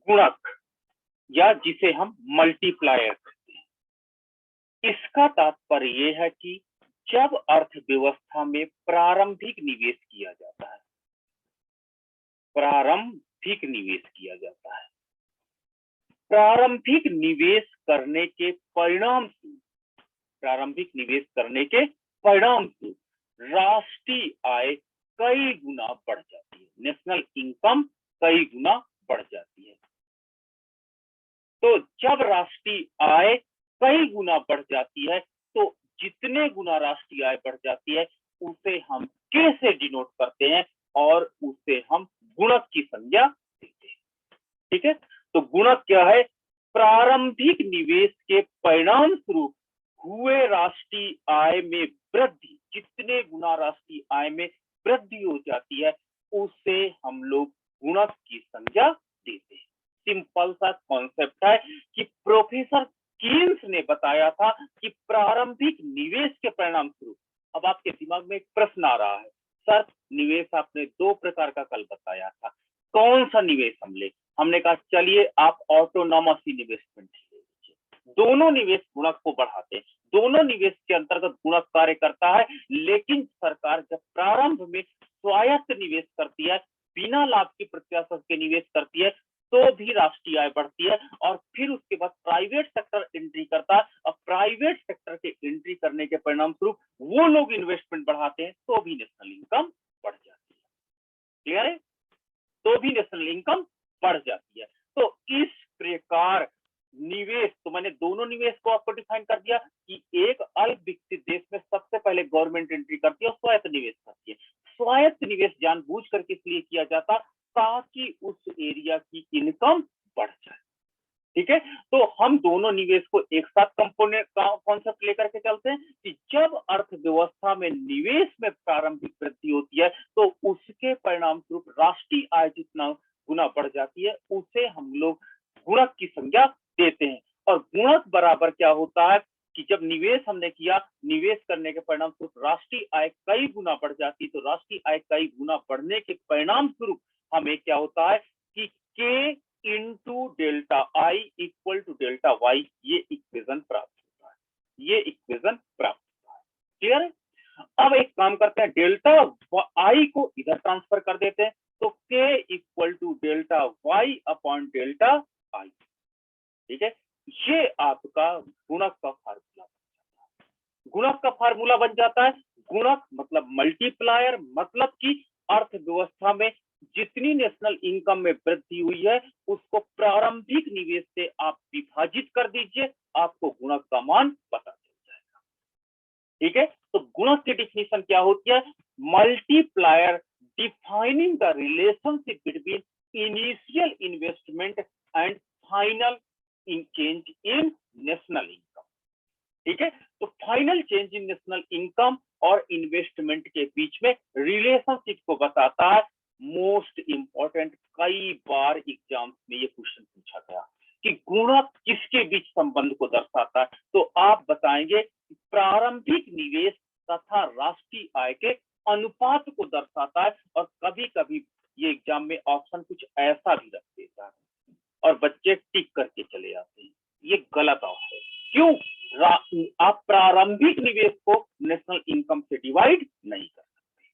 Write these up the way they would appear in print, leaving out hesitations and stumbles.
गुणक या जिसे हम मल्टीप्लायर कहते हैं। इसका तात्पर्य यह है कि जब अर्थव्यवस्था में प्रारंभिक निवेश किया जाता है, प्रारंभिक निवेश किया जाता है, प्रारंभिक निवेश करने के परिणाम स्वरूप, प्रारंभिक निवेश करने के परिणाम स्वरूप राष्ट्रीय आय कई गुना बढ़ जाती है, नेशनल इनकम कई गुना बढ़ जाती है। तो जब राष्ट्रीय आय कई गुना बढ़ जाती है तो जितने गुना राष्ट्रीय आय बढ़ जाती है उसे हम के से डिनोट करते हैं और उसे हम गुणक की संज्ञा देते हैं। ठीक है, तो गुणक क्या है? प्रारंभिक निवेश के परिणाम स्वरूप हुए राष्ट्रीय आय में वृद्धि, जितने गुना राष्ट्रीय आय में वृद्धि हो जाती है उसे हम लोग गुणक की संज्ञा देते हैं। सिंपल सा कॉन्सेप्ट है कि प्रोफेसर कीन्स ने बताया था कि प्रारंभिक निवेश के परिणाम स्वरूप। अब आपके दिमाग में एक प्रश्न आ रहा है, सर निवेश आपने दो प्रकार का कल बताया था, कौन सा निवेश हम ले? हमने कहा चलिए आप ऑटोनॉमस इन्वेस्टमेंट ले लीजिए। दोनों निवेश गुणक को बढ़ाते हैं, दोनों निवेश के अंतर्गत गुणक कार्य करता है, लेकिन सरकार जब प्रारंभ में स्वायत्त निवेश करती है, बिना लाभ की प्रत्याशा के निवेश करती है, तो भी राष्ट्रीय आय बढ़ती है और फिर उसके बाद प्राइवेट सेक्टर एंट्री करता है और प्राइवेट सेक्टर के एंट्री करने के परिणाम स्वरूप वो लोग इन्वेस्टमेंट बढ़ाते हैं तो भी नेशनल इनकम बढ़ जाती है। क्लियर है? तो भी नेशनल इनकम बढ़ जाती है। तो इस प्रकार निवेश, तो मैंने दोनों निवेश को आपको डिफाइन कर दिया कि एक अल्प विकसित देश में सबसे पहले गवर्नमेंट एंट्री करती है और स्वायत्त निवेश करती है। स्वायत्त निवेश जानबूझ करके इसलिए किया जाता ताकि उस एरिया की इनकम बढ़ जाए। ठीक है, तो हम दोनों निवेश को एक साथ कंपोनेंट कॉन्सेप्ट लेकर के चलते हैं कि जब अर्थव्यवस्था में निवेश में प्रारंभिक वृद्धि होती है तो उसके परिणाम स्वरूप राष्ट्रीय आय जितना गुना बढ़ जाती है उसे हम लोग गुणक की संज्ञा देते हैं। और गुणक बराबर क्या होता है कि जब निवेश हमने किया, निवेश करने के परिणाम स्वरूप राष्ट्रीय आय कई गुना बढ़ जाती है, तो राष्ट्रीय आय कई गुना बढ़ने के परिणाम स्वरूप हमें क्या होता है कि K into delta I equal to delta Y, ये इक्वेशन प्राप्त होता है, ये इक्वेशन प्राप्त होता है। क्लियर है? अब एक काम करते हैं, डेल्टा आई को इधर ट्रांसफर कर देते हैं, तो K equal to delta Y upon delta I. ठीक है, ये आपका गुणक का फार्मूला बन जाता है। गुणक का फार्मूला बन जाता है, गुणक मतलब मल्टीप्लायर, मतलब कि अर्थव्यवस्था में जितनी नेशनल इनकम में वृद्धि हुई है उसको प्रारंभिक निवेश से आप विभाजित कर दीजिए, आपको गुणक का मान पता चल जाएगा। ठीक है, तो गुणक की डिफिनेशन क्या होती है? Multiplier defining the relationship between initial investment and final change in national income. ठीक है, तो final change in national income और इन्वेस्टमेंट के बीच में रिलेशनशिप को बताता है। मोस्ट इंपॉर्टेंट, कई बार एग्जाम्स में ये क्वेश्चन पूछा गया कि गुणक किसके बीच संबंध को दर्शाता है, तो आप बताएंगे प्रारंभिक निवेश तथा राष्ट्रीय आय के अनुपात को दर्शाता है। और कभी कभी ये एग्जाम में ऑप्शन कुछ ऐसा भी रख देता है और बच्चे टिक करके चले जाते हैं, ये गलत ऑप्शन है। क्यों? आप प्रारंभिक निवेश को नेशनल इनकम से डिवाइड नहीं कर सकते।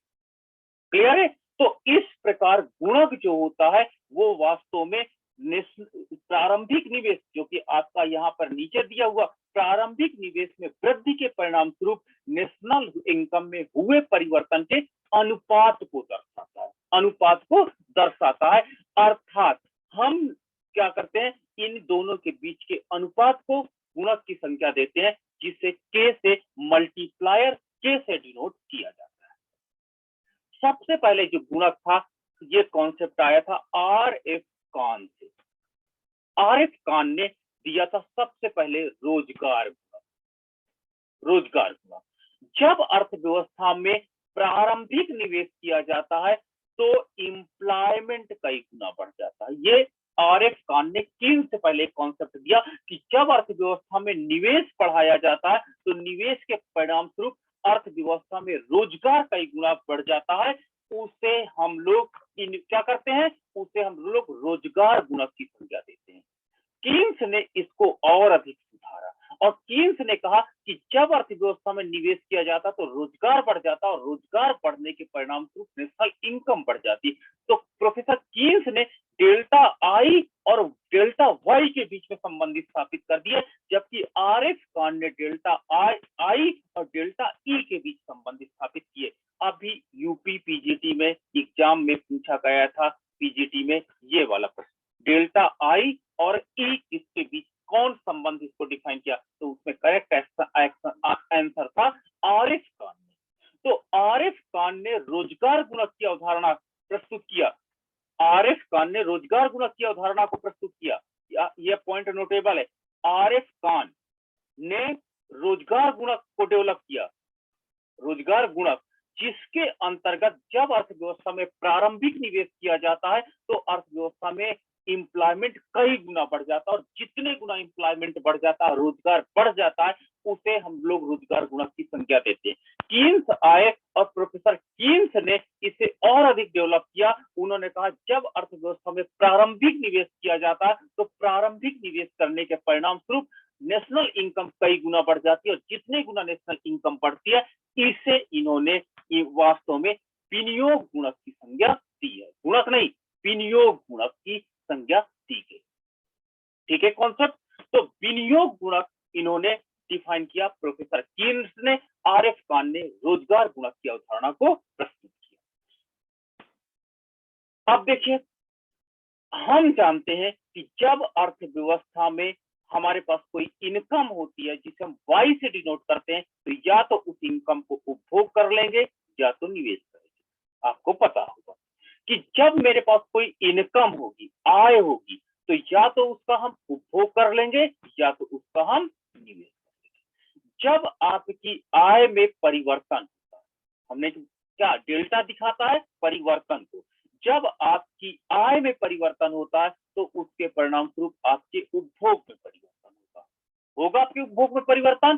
क्लियर है? तो इस प्रकार गुणक जो होता है वो वास्तव में प्रारंभिक निवेश, जो कि आपका यहाँ पर नीचे दिया हुआ, प्रारंभिक निवेश में वृद्धि के परिणाम स्वरूप नेशनल इनकम में हुए परिवर्तन के अनुपात को दर्शाता है, अनुपात को दर्शाता है। अर्थात हम क्या करते हैं, इन दोनों के बीच के अनुपात को गुणक की संख्या देते हैं, जिसे के से मल्टीप्लायर के से डिनोट किया जाता है। सबसे पहले जो गुणक था, ये कॉन्सेप्ट आया था आर एफ कान से। आर एफ कान ने दिया था सबसे पहले रोजगार गुणक। रोजगार गुणक, जब अर्थव्यवस्था में प्रारंभिक निवेश किया जाता है तो एम्प्लॉयमेंट कई गुना बढ़ जाता है। ये आर एफ कान ने कीन से पहले कॉन्सेप्ट दिया कि जब अर्थव्यवस्था में निवेश बढ़ाया जाता है तो निवेश के परिणाम स्वरूप अर्थव्यवस्था में रोजगार कई गुना बढ़ जाता है। उसे हम लोग क्या करते हैं, उसे हम लोग रोजगार गुणक की संज्ञा देते हैं। कीन्स ने इसको और अधिक सुधारा और कीन्स ने कहा कि जब अर्थव्यवस्था में निवेश किया जाता तो रोजगार बढ़ जाता और रोजगार बढ़ने के परिणाम स्वरूप नेशनल इनकम बढ़ जाती। तो प्रोफेसर कीन्स ने डेल्टा आई और डेल्टा वाई के बीच में संबंध स्थापित कर दिया, जबकि आर.एफ. कान ने डेल्टा आई और डेल्टा ई के बीच संबंध स्थापित किए। अभी यूपी पीजीटी में एग्जाम में पूछा गया था, पीजीटी में ये वाला प्रश्न, डेल्टा आई और ई इसके बीच कौन संबंध इसको डिफाइन किया, तो उसमें करेक्ट आंसर था आर.एफ. कान ने। तो आर.एफ. कान ने रोजगार गुणक की अवधारणा प्रस्तुत किया, आर.एफ. कान ने रोजगार गुणक की अवधारणा को प्रस्तुत किया। यह पॉइंट नोटेबल है, आर.एफ. कान ने रोजगार गुणक को डेवलप किया, रोजगार गुणक, जिसके अंतर्गत जब अर्थव्यवस्था में प्रारंभिक निवेश किया जाता है तो अर्थव्यवस्था में एम्प्लॉयमेंट कई गुना बढ़ जाता है और जितने गुना एम्प्लॉयमेंट बढ़ जाता है, रोजगार बढ़ जाता है, उसे हम लोग रोजगार गुणक की संख्या देते हैं। कीन्स आए और प्रोफेसर कीन्स ने इसे और अधिक डेवलप किया। उन्होंने कहा जब अर्थव्यवस्था में प्रारंभिक निवेश किया जाता है तो प्रारंभिक निवेश करने के परिणाम स्वरूप नेशनल इनकम कई गुना बढ़ जाती है और जितने गुना नेशनल इनकम बढ़ती है, इसे इन्होंने वास्तव में विनियोग गुणक की संज्ञा दी है, गुणक नहीं, विनियोग गुणक की संज्ञा दी गई। ठीक है कॉन्सेप्ट। तो विनियोग गुणक इन्होंने डिफाइन किया प्रोफेसर कीन्स ने, आर.एफ. कान ने रोजगार गुणक की अवधारणा को प्रस्तुत किया। अब देखिए, हम जानते हैं कि जब अर्थव्यवस्था में हमारे पास कोई इनकम होती है जिसे हम वाई से डिनोट करते हैं, तो या तो उस इनकम को उपभोग कर लेंगे या तो निवेश करेंगे। आपको पता होगा कि जब मेरे पास कोई इनकम होगी, आय होगी, तो या तो उसका हम उपभोग कर लेंगे या तो उसका हम निवेश करेंगे। जब आपकी आय में परिवर्तन होता है, हमने क्या डेल्टा दिखाता है परिवर्तन को, जब आपकी आय में परिवर्तन होता है तो उसके परिणाम स्वरूप आपके उपभोग में परिवर्तन होगा आपके उपभोग में परिवर्तन।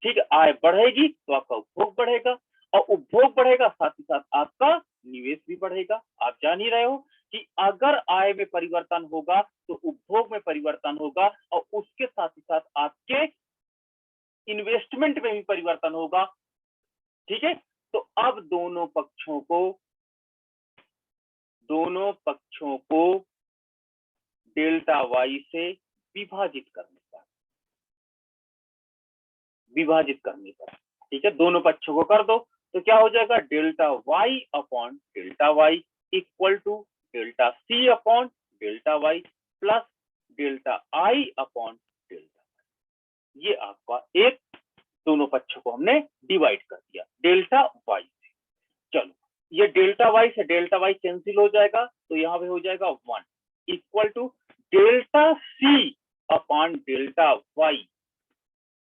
ठीक है, आय बढ़ेगी तो आपका उपभोग बढ़ेगा और उपभोग बढ़ेगा, साथ ही साथ आपका निवेश भी बढ़ेगा। आप जान ही रहे हो कि अगर आय में परिवर्तन होगा तो उपभोग में परिवर्तन होगा और उसके साथ ही साथ आपके इन्वेस्टमेंट में भी परिवर्तन होगा। ठीक है, तो अब दोनों पक्षों को डेल्टा वाई से विभाजित करने पर, ठीक है, दोनों पक्षों को कर दो तो क्या हो जाएगा, delta Y upon delta Y equal to delta C upon delta Y plus delta I upon delta Y. ये आपका एक, दोनों पक्षों को हमने डिवाइड कर दिया डेल्टा वाई से। चलो, ये डेल्टा वाई से डेल्टा वाई कैंसिल हो जाएगा तो यहाँ पे हो जाएगा 1 equal to delta C upon delta Y,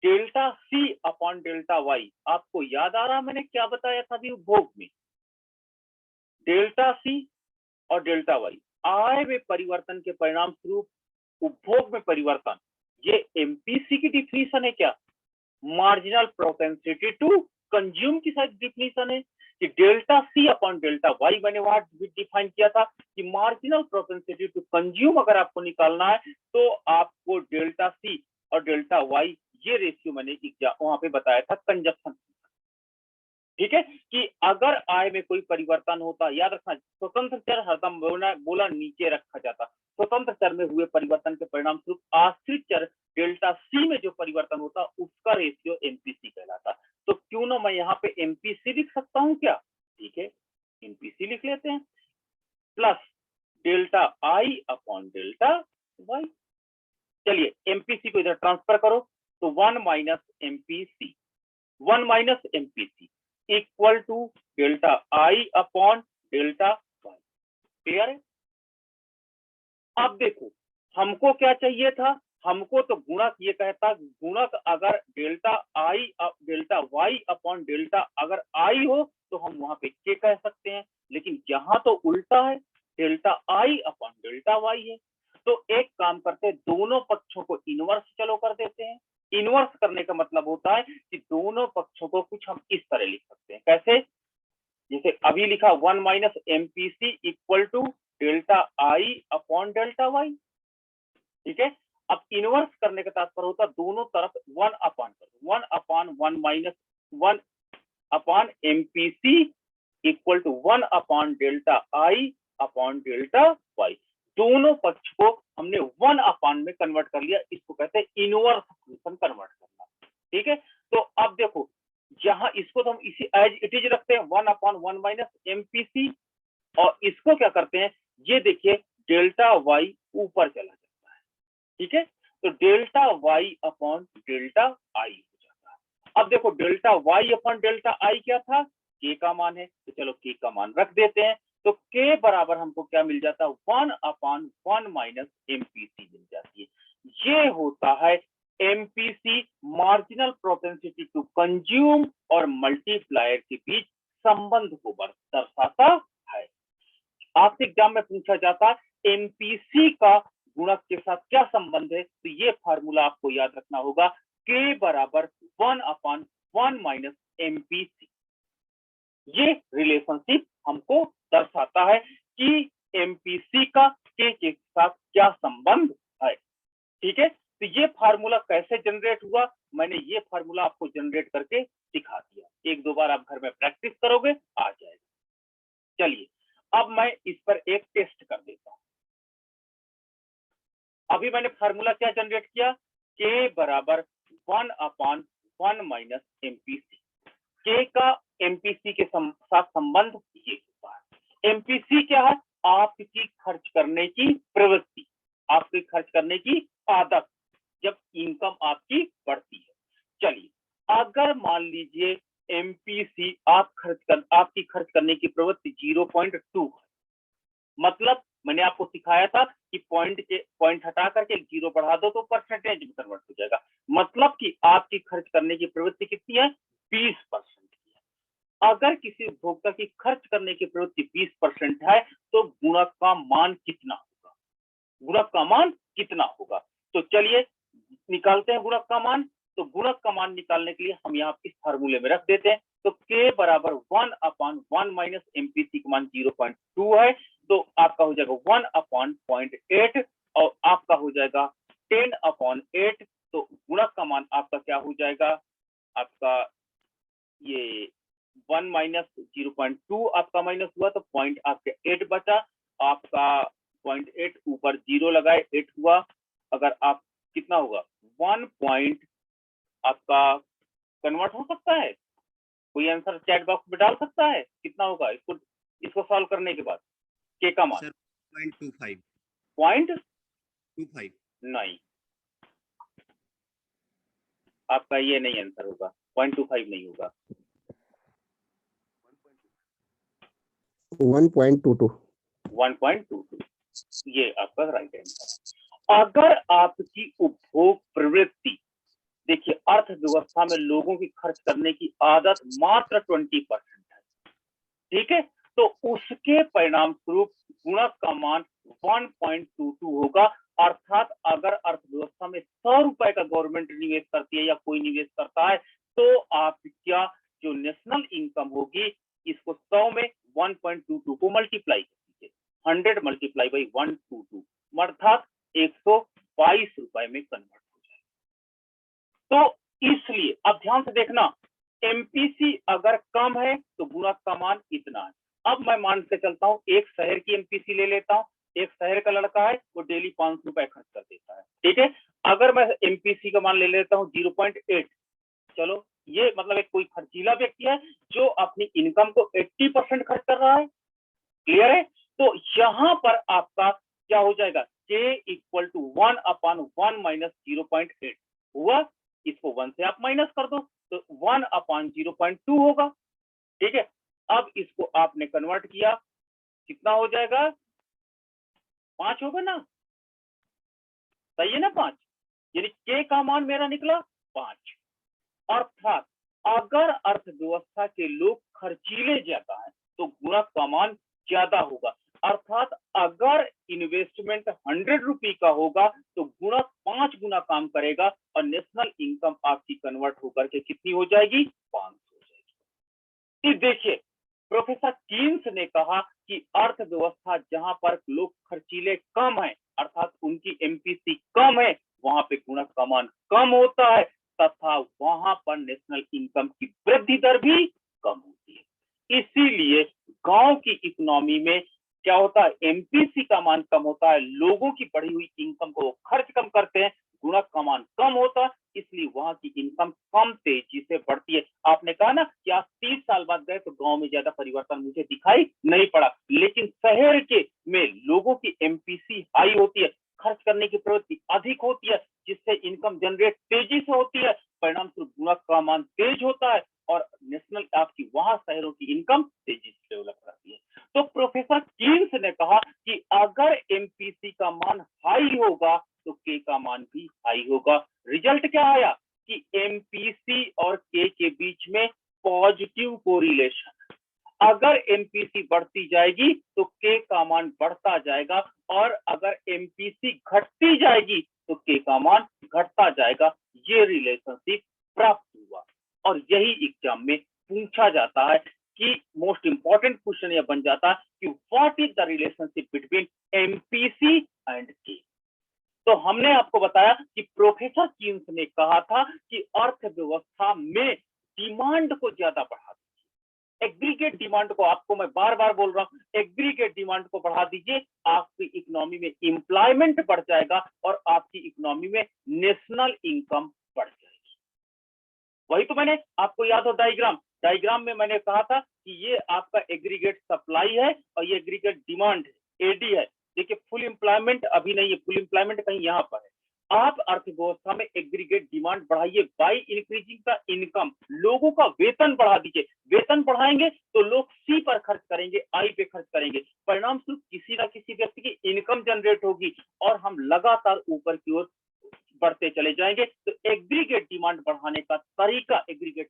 delta C upon delta Y. आपको याद आ रहा मैंने क्या बताया था अभी उपभोग में, डेल्टा सी और डेल्टा वाई, आय में परिवर्तन के परिणाम स्वरूप उपभोग में परिवर्तन, ये एमपीसी की डिफिनीशन है क्या, मार्जिनल प्रोपेंसिटी टू कंज्यूम की शायद डिफिनीशन है कि delta C upon delta Y मैंने वहां डिफाइन किया था कि मार्जिनल प्रोपेंसिटी टू कंज्यूम अगर आपको निकालना है तो आपको डेल्टा सी और डेल्टा वाई ये रेशियो मैंने वहां पे बताया था कंजप्शन। ठीक है, कि अगर आय में कोई परिवर्तन होता, याद रखना स्वतंत्र चर हरदम बोला नीचे रखा जाता, स्वतंत्र चर में हुए परिवर्तन के परिणाम स्वरूप आश्रित चर डेल्टा सी में जो परिवर्तन होता उसका रेशियो एमपीसी कहलाता। तो क्यों ना मैं यहाँ पे एमपीसी लिख सकता हूँ क्या, ठीक है, एमपीसी लिख लेते हैं plus delta I upon delta Y. चलिए एमपीसी को इधर ट्रांसफर करो तो 1 minus MPC equal to delta I upon delta Y. Clear है। अब देखो हमको क्या चाहिए था, हमको तो गुणक ये कहता, गुणक अगर डेल्टा वाई अपॉन डेल्टा अगर आई हो तो हम वहां पे के कह सकते हैं, लेकिन यहाँ तो उल्टा है, delta I upon delta Y है। तो एक काम करते हैं, दोनों पक्षों को इनवर्स चलो कर देते हैं। इनवर्स करने का मतलब होता है कि दोनों पक्षों को कुछ हम इस तरह लिख सकते हैं, कैसे, जैसे अभी लिखा 1 minus MPC equal to delta I upon delta Y. ठीक है, अब इनवर्स करने का तात्पर्य होता है दोनों तरफ 1 अपान कर दो, 1 upon 1 minus 1 upon MPC equal to 1 upon delta I upon delta Y. दोनों पक्ष को हमने 1 अपान में कन्वर्ट कर लिया, इसको कहते हैं इनवर्स फंक्शन कन्वर्ट करना। ठीक है, तो अब देखो जहां इसको तो हम इसी एज इट इज रखते हैं 1 अपान 1 माइनस एमपीसी, और इसको क्या करते हैं, ये देखिए डेल्टा वाई ऊपर चला जाता है। ठीक है, तो delta Y upon delta I हो जाता है। अब देखो delta Y upon delta I क्या था, के का मान है, तो चलो के का मान रख देते हैं। तो के बराबर हमको क्या मिल जाता है, 1 अपान 1 माइनस एमपीसी मिल जाती है। ये होता है MPC, marginal propensity to consume और मल्टीप्लायर के बीच संबंध को दर्शाता है। आपसे एग्जाम में पूछा जाता एमपीसी का गुणक के साथ क्या संबंध है, तो ये फार्मूला आपको याद रखना होगा, के बराबर 1 अपान 1 माइनस एमपीसी। ये रिलेशनशिप हमको दर्शाता है कि एमपीसी का के साथ क्या संबंध है। ठीक है, तो ये फार्मूला कैसे जनरेट हुआ, मैंने ये फार्मूला आपको जनरेट करके दिखा दिया, एक दो बार आप घर में प्रैक्टिस करोगे आ जाएगा। चलिए अब मैं इस पर एक टेस्ट कर देता हूं। अभी मैंने फार्मूला क्या जनरेट किया, के बराबर 1 अपान 1 माइनस एमपीसी। के का एमपीसी के साथ संबंध ये होता है। एमपीसी क्या है, आपकी खर्च करने की प्रवृत्ति, आपकी खर्च करने की आदत, जब इनकम आपकी बढ़ती है। चलिए अगर मान लीजिए एमपीसी आपकी खर्च करने की प्रवृत्ति 0.2 है, मतलब मैंने आपको सिखाया था कि पॉइंट हटा करके 0 बढ़ा दो तो परसेंटेज में कन्वर्ट हो जाएगा, मतलब कि आपकी खर्च करने की प्रवृत्ति कितनी है, 20% की है। अगर किसी उपभोक्ता की खर्च करने की प्रवृत्ति 20% है तो गुणक का मान कितना होगा, गुणक का मान कितना होगा। तो चलिए निकालते हैं गुणक का मान। तो गुणक का मान निकालने के लिए हम यहाँ इस फार्मूले में रख देते हैं। तो के बराबर 1 अपान 1 माइनस एमपीसी का मान 0.2 है, तो आपका हो जाएगा 1 अपान 0.8 और आपका हो जाएगा 10 अपॉन 8। तो गुणक का मान आपका क्या हो जाएगा, आपका ये 1 माइनस 0.2 आपका माइनस हुआ तो पॉइंट आपके 8 बचा, आपका 0.8 ऊपर 0 लगाए 8 हुआ। अगर आप कितना होगा 1 पॉइंट आपका कन्वर्ट हो सकता है, कोई आंसर चैट बॉक्स में डाल सकता है, कितना होगा इसको सॉल्व करने के बाद के का मान 0.25 नहीं, आपका ये नहीं आंसर होगा, 0.25 नहीं होगा, 1.22 ये आपका राइट आंसर। अगर आपकी उपभोग प्रवृत्ति, देखिए अर्थव्यवस्था में लोगों की खर्च करने की आदत मात्र 20% है, ठीक है, तो उसके परिणाम स्वरूप गुणक का मान 1.22 होगा। अर्थात अगर अर्थव्यवस्था में 100 रुपए का गवर्नमेंट निवेश करती है या कोई निवेश करता है तो आपका जो नेशनल इनकम होगी इसको 100 में 1.22 को मल्टीप्लाई कीजिए, 100 मल्टीप्लाई बाई 122 अर्थात 122 रुपए में कन्वर्ट हो जाएगा। तो इसलिए अब ध्यान से देखना, एमपीसी अगर कम है तो गुणक का मान इतना है। अब मैं मान के चलता हूं एक शहर की एमपीसी ले लेता हूं, एक शहर का लड़का है वो डेली 500 रुपए खर्च कर देता है, ठीक है। अगर मैं एमपीसी का मान ले लेता हूं 0.8, चलो ये मतलब एक कोई खर्चीला व्यक्ति है जो अपनी इनकम को 80% खर्च कर रहा है, क्लियर है। तो यहां पर आपका क्या हो जाएगा, के इक्वल टू 1 अपान 1 माइनस 0.8 हुआ, इसको 1 से आप माइनस कर दो तो 1 अपान 0.2 होगा, ठीक है। अब इसको आपने कन्वर्ट किया, कितना हो जाएगा, 5 होगा ना, सही है ना, 5, यानी के का मान मेरा निकला 5। अर्थात अगर अर्थव्यवस्था के लोग खर्चीले ज्यादा हैं तो गुणक का मान ज्यादा होगा। अर्थात अगर इन्वेस्टमेंट 100 रुपए का होगा तो गुणक 5 गुना काम करेगा और नेशनल इनकम आपकी कन्वर्ट होकर के कितनी हो जाएगी, 500 हो जाएगी। इस देखिए प्रोफेसर कीन्स ने कहा कि अर्थव्यवस्था जहां पर लोग खर्चीले कम है अर्थात उनकी एमपीसी कम है वहां पे गुणक का मान कम होता है तथा वहां पर नेशनल इनकम की वृद्धि दर भी कम होती है। इसीलिए गांव की इकोनॉमी में क्या होता है, एमपीसी का मान कम होता है, लोगों की बढ़ी हुई इनकम को खर्च कम करते हैं, गुणक का मान कम होता है, इसलिए वहां की इनकम कम तेजी से बढ़ती है। आपने कहा ना कि आप 30 साल बाद गए तो गांव में ज्यादा परिवर्तन मुझे दिखाई नहीं पड़ा, लेकिन शहर के में लोगों की एमपीसी हाई होती है, खर्च करने की प्रवृत्ति अधिक होती है, जिससे इनकम जनरेट तेजी से होती है, परिणाम स्वरूप गुणक का मान तेज होता है और नेशनल आपकी वहां शहरों की इनकम तेजी से डेवलप करती है। तो प्रोफेसर कीन्स ने कहा कि अगर एमपीसी का मान हाई होगा तो के का मान भी हाई होगा। रिजल्ट क्या आया कि एमपीसी और के बीच में पॉजिटिव कोरिलेशन, अगर एमपीसी बढ़ती जाएगी तो के का मान बढ़ता जाएगा और अगर एमपीसी घटती जाएगी तो के का मान घटता जाएगा। ये रिलेशनशिप प्राप्त हुआ और यही एग्जाम में पूछा जाता है कि मोस्ट इंपॉर्टेंट क्वेश्चन यह बन जाता है कि what is the relationship between MPC and के। तो हमने आपको बताया कि प्रोफेसर कीन्स ने कहा था कि अर्थव्यवस्था में डिमांड को ज्यादा बढ़ा दीजिए, एग्रीगेट डिमांड को, आपको मैं बार बार बोल रहा हूं, एग्रीगेट डिमांड को बढ़ा दीजिए, आपकी इकोनॉमी में एम्प्लॉयमेंट बढ़ जाएगा और आपकी इकोनॉमी में नेशनल इनकम बढ़ जाएगी। वही तो मैंने आपको याद हो डायग्राम में मैंने कहा था कि ये आपका एग्रीगेट सप्लाई है और ये एग्रीगेट डिमांड है, एडी है। देखिए फुल एम्प्लॉयमेंट अभी नहीं है, फुल एम्प्लॉयमेंट कहीं यहाँ पर है। आप अर्थव्यवस्था में एग्रीगेट डिमांड बढ़ाइए बाय इंक्रीजिंग द इनकम, लोगों का वेतन बढ़ा दीजिए, वेतन बढ़ाएंगे तो लोग सी पर खर्च करेंगे, आई पे खर्च करेंगे, परिणाम स्वरूप किसी ना किसी व्यक्ति की इनकम जनरेट होगी और हम लगातार ऊपर की ओर बढ़ते चले जाएंगे। तो एग्रीगेट डिमांड बढ़ाने का तरीका, एग्रीगेट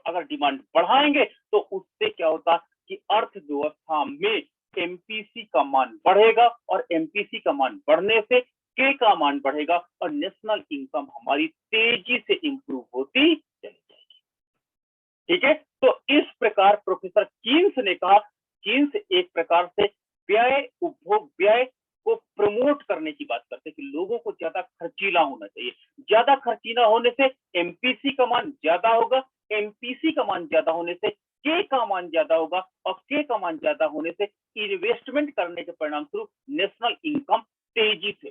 अगर डिमांड बढ़ाएंगे तो उससे क्या होता कि अर्थव्यवस्था में एमपीसी का मान बढ़ेगा और एमपीसी का मान बढ़ने से के का मान बढ़ेगा और नेशनल इनकम हमारी तेजी से इंप्रूव होती चली जाएगी। ठीक है, तो इस प्रकार प्रोफेसर कीन्स ने कहा, कीन्स एक प्रकार से व्यय, उपभोग व्यय को प्रमोट करने की बात करते हैं कि लोगों को ज्यादा खर्चीला होना चाहिए, ज्यादा खर्चीला होने से एमपीसी का मान ज्यादा होगा, एमपीसी का मान ज्यादा होने से के का मान ज्यादा होगा और के का मान ज्यादा होने से इन्वेस्टमेंट करने के परिणाम स्वरूप नेशनल इनकम तेजी से।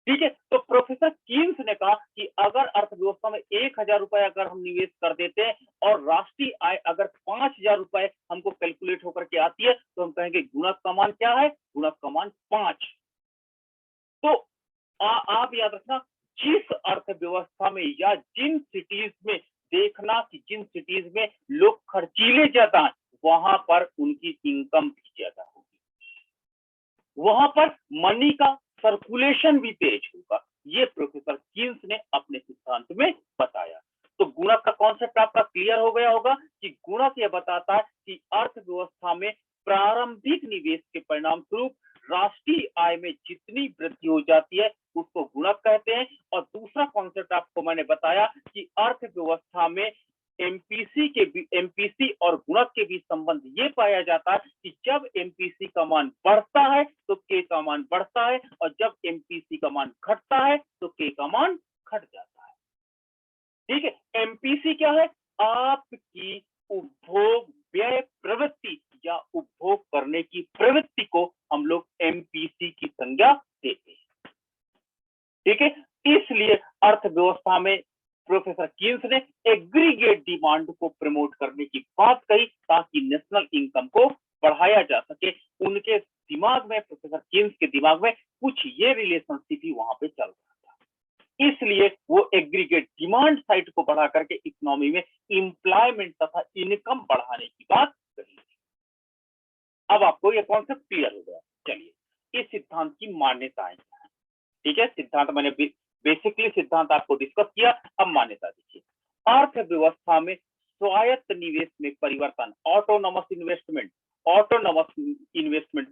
ठीक है, तो प्रोफेसर कीन्स ने कहा कि अगर अर्थव्यवस्था में 1,000 रुपए अगर हम निवेश कर देते हैं और राष्ट्रीय आय अगर 5,000 रुपए हमको कैलकुलेट होकर के आती है तो हम कहेंगे गुणक का मान क्या है, गुणक का मान 5। तो आप याद रखना, जिस अर्थव्यवस्था में या जिन सिटीज में देखना कि जिन सिटीज में लोग खर्चीले ज्यादा हैं वहां पर उनकी इनकम भी ज्यादा होगी, वहां पर मनी का सर्कुलेशन भी तेज होगा। ये प्रोफेसर कीन्स ने अपने सिद्धांत में बताया। तो गुणक का कॉन्सेप्ट आपका क्लियर हो गया होगा कि गुणक यह बताता है कि अर्थव्यवस्था में प्रारंभिक निवेश के परिणाम स्वरूप राष्ट्रीय आय में जितनी वृद्धि हो जाती है उसको गुणक कहते हैं। और दूसरा कॉन्सेप्ट आपको मैंने बताया कि अर्थव्यवस्था में एमपीसी और गुणक के बीच संबंध ये पाया जाता है कि जब एमपीसी का मान बढ़ता है तो के का मान बढ़ता है और जब एमपीसी का मान घटता है तो के का मान घट जाता है। ठीक है, एमपीसी क्या है, आपकी उपभोग व्यय प्रवृत्ति या उपभोग करने की प्रवृत्ति को हम लोग एमपीसी की संज्ञा देते हैं। ठीक है, इसलिए अर्थव्यवस्था में प्रोफेसर कीन्स ने एग्रीगेट डिमांड को प्रमोट करने की बात कही ताकि नेशनल इनकम को बढ़ाया जा सके। उनके दिमाग में, प्रोफेसर कीन्स के दिमाग में कुछ ये रिलेशनशिप ही वहां पे चल रहा था, इसलिए वो एग्रीगेट डिमांड साइड को बढ़ा करके इकोनॉमी में एम्प्लॉयमेंट तथा इनकम बढ़ाने की बात कही। अब आपको ये कॉन्सेप्ट क्लियर हो गया। चलिए, इस सिद्धांत की मान्यताएं क्या है। ठीक है, सिद्धांत मैंने बेसिकली सिद्धांत आपको डिस्कस किया, अब मान्यता देखिए। अर्थव्यवस्था में स्वायत्त निवेश में परिवर्तन, ऑटोनोमस इन्वेस्टमेंट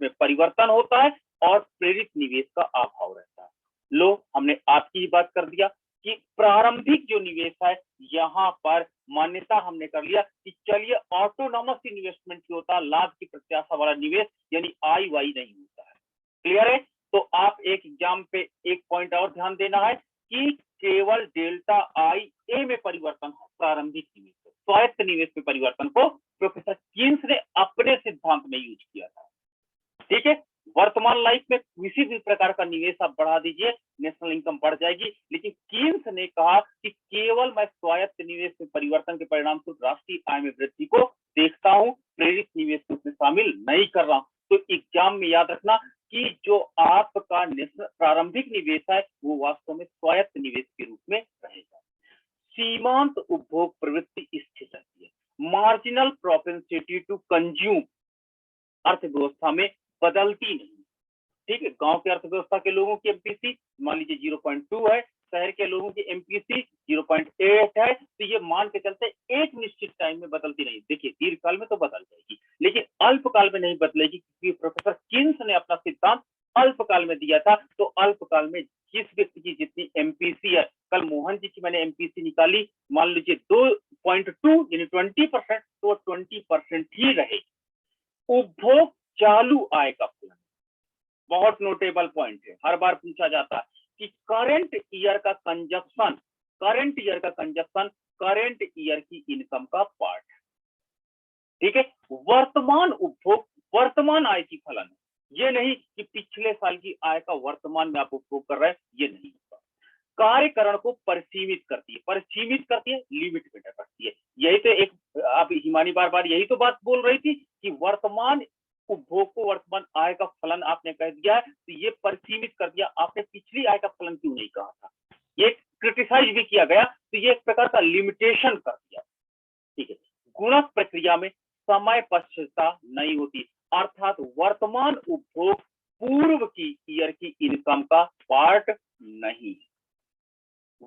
में परिवर्तन होता है और प्रेरित निवेश का अभाव रहता है। लो, हमने आपकी ही बात कर दिया कि प्रारंभिक जो निवेश है यहाँ पर मान्यता हमने कर लिया कि चलिए ऑटोनोमस इन्वेस्टमेंट जो होता है, लाभ की प्रत्याशा वाला निवेश, यानी आई वाई नहीं होता है। क्लियर है? तो तो आप एक एग्जाम पे एक पॉइंट और ध्यान देना है कि केवल डेल्टा आई ए में परिवर्तन है, प्रारंभिक निवेश, स्वायत्त निवेश में परिवर्तन को प्रोफेसर कीन्स ने अपने सिद्धांत में यूज किया था। ठीक है, वर्तमान लाइफ में किसी भी प्रकार का निवेश आप बढ़ा दीजिए, नेशनल इनकम बढ़ जाएगी, लेकिन कीन्स ने कहा कि केवल मैं स्वायत्त निवेश में परिवर्तन के परिणाम स्वरूप राष्ट्रीय आय में वृद्धि को देखता हूं, प्रेरित निवेश को उसमें शामिल नहीं कर रहा हूं। तो एग्जाम में याद रखना कि जो आपका प्रारंभिक निवेश है वो वास्तव में स्वायत्त निवेश के रूप में रहेगा। सीमांत उपभोग प्रवृत्ति स्थिर रहती है, मार्जिनल प्रोपेंसिटी टू कंज्यूम अर्थव्यवस्था में बदलती नहीं। ठीक है, गांव की अर्थव्यवस्था के लोगों की एमपीसी मान लीजिए 0.2 है, शहर के लोगों की एमपीसी 0.8 है, तो ये मान के चलते एक निश्चित टाइम में बदलती नहीं। देखिए दीर्घकाल में तो बदल जाएगी, लेकिन अल्पकाल में नहीं बदलेगी, क्योंकि प्रोफेसर कीन्स ने अपना सिद्धांत अल्पकाल में दिया था। तो अल्पकाल में जिस व्यक्ति की जितनी एमपीसी है, कल मोहन जी की मैंने एमपीसी निकाली, मान लीजिए 2.2 यानी 20%, तो 20% ही रहेगी। उपभोग चालू आय का फलन बहुत नोटेबल पॉइंट है, हर बार पूछा जाता है कि करंट ईयर का कंजप्शन करंट ईयर की इनकम का पार्ट है। ठीक है, वर्तमान उपभोग वर्तमान आय की फलन है, ये नहीं कि पिछले साल की आय का वर्तमान में आप उपभोग कर रहे हैं, ये नहीं होता। कार्यकरण को परिसीमित करती है, लिमिट में रखती है। यही तो एक अब हिमानी बार बार यही तो बात बोल रही थी कि वर्तमान उपभोग को वर्तमान आय का फलन आपने कह दिया है, तो ये परिसीमित कर दिया, आपने पिछली आय का फलन क्यों नहीं कहा था, ये क्रिटिसाइज भी किया गया, तो ये एक प्रकार का लिमिटेशन कर दिया। ठीक है, गुणक प्रक्रिया में समय पश्चता नहीं होती, अर्थात वर्तमान उपभोग पूर्व की ईयर की इनकम का पार्ट नहीं है।